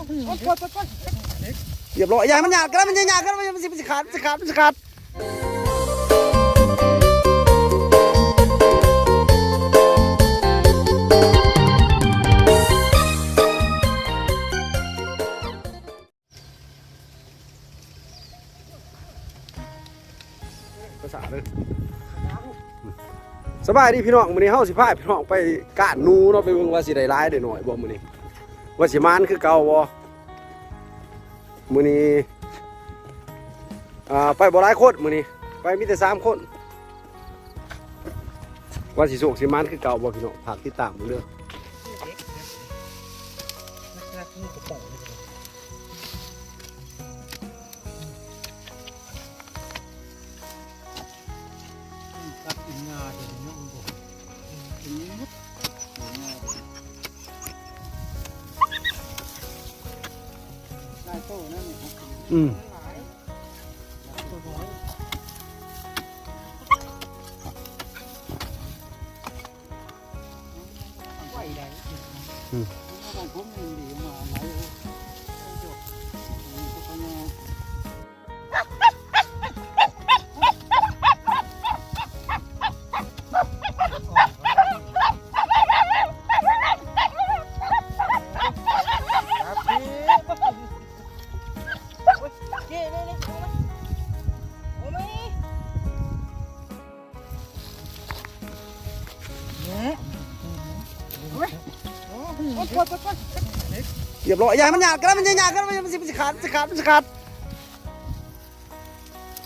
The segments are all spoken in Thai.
เรียบร้อยยายมันหยาดกันมันหยาดกันมันสิขาดภาษาเลยสบายดีพี่น้องมื้อนี้เฮาสิพาพี่น้องไปก้านนูเนาะไปเบิ่งว่าสิได้หลายได้น้อยบ่มื้อนี้ว่าสิมานคือเก่าบ่มื้อนี้ไปบ่หลายคนมื้อนี้ไปมีแต่3คนว่าสิโชคสิมานคือเก่าบ่พี่น้องฝากติดตามเด้อเรียบร้อยยายมันหยาดกันมันหยาดกันมันสิขาด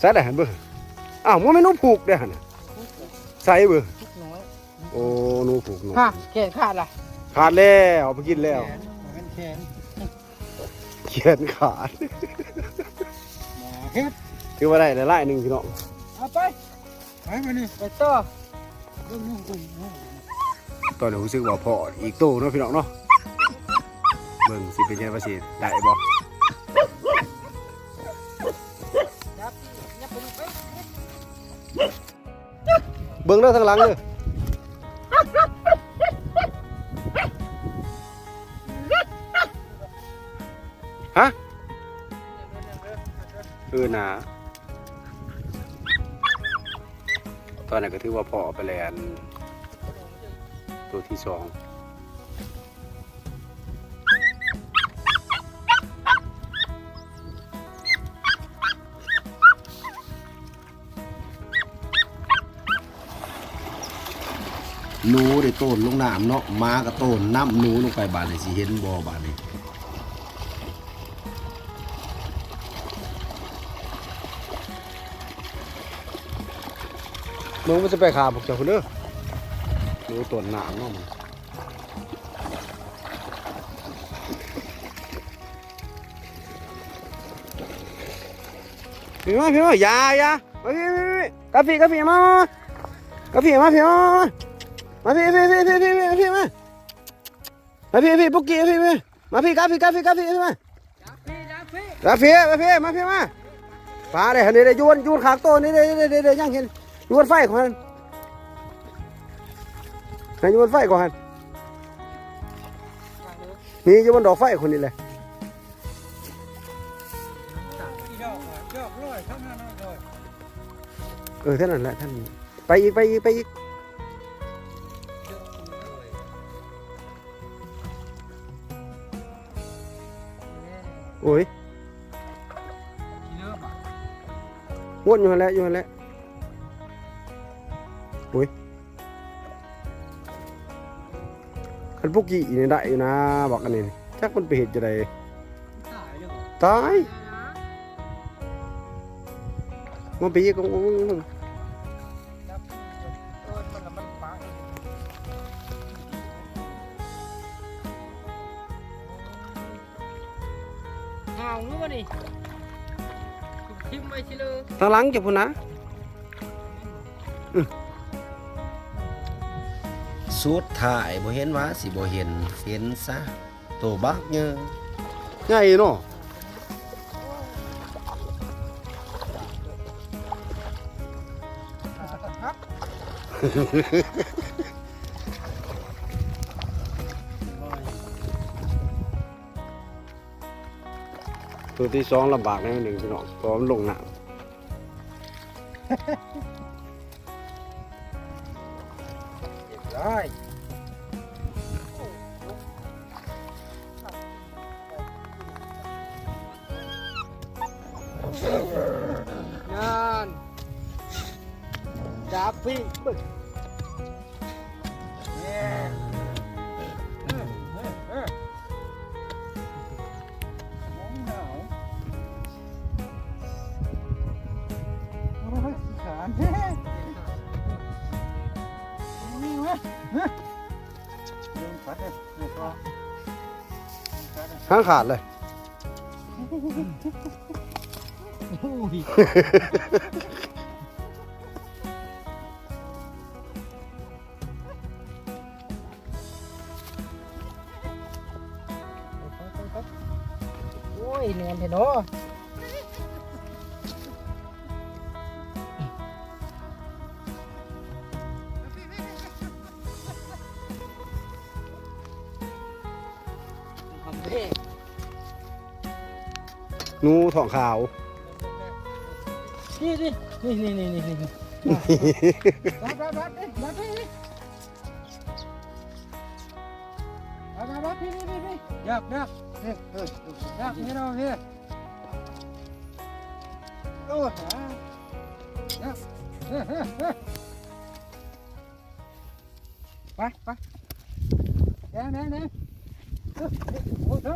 ใส่ได้หันเบิ่งอ้าวมันไม่นูผูกได้หันใส่เบิ่งโอ้นูผูกนูแขนขาดล่ะขาดแล้วเอาไปกินแล้วแขนขาดถือว่าได้หลายๆนึงพี่น้องเอาไปมานี่ไปต่อตอนนี้รู้สึกว่าพออีกโตเนาะพี่น้องเนาะเบิ่งสิเป็นยังไงว่าสิได้บ่เบิ่งเด้อทางหลังเด้อฮะน่ะตอนนี้ก็ถือว่าพอไปแล้วตัวที่2หนูได้โตนลงน้ำเนาะม้าก็โตนน้ำหนูลงไปบาดนี้สิเห็นบ่บาดนี้มึงมันจะไปขาพวกเจ้าคนเด้อหนูโตนน้ำเนาะมันพี่มาอย่ามาพี่กาแฟมากาแฟมาพี่มาพี่ปุ๊กกี้พี่มาพี่กาแฟมากาแฟมาพี่มาปลาเลยนี่ได้ยวนขากโตนี่ได้ยังเห็นยวนไฟก่อนให้ยวนไฟก่อนนี่ยวนดอกไฟคนนี้เลยท่านนั่นแหละท่านไปอีกโอ้ยวนอยู่แล้วโอ้ยคันพวกกี่นี่ได้อยู่นะบอกกันนี่ชักมันไปเหตุจะได้ตายมันไปยี่กงทางหลังจะพูดนะสุดท้ายบ่เห็นว่าสิบ่เห็นซะโตบักเยอะใหญ่เนาะ เ ตัวที่2ลำบากในหนึ่งพี่น้องเพราะมันลงน้ำ ได้ งานจับพี่บึกเนี่ยหนาวโอ้ยขาดนี่วะเรื่องปัดเลยนี่ก็ ห้างขาดเลย โอ้ย โอ้ยแน่นเถอะเนาะทำดิ หนูท้องขาว นี่ดินี่รับดิรับดิรับพี่ยักยักนี่เราพี่โอ้หายักไปแน่โอ้โห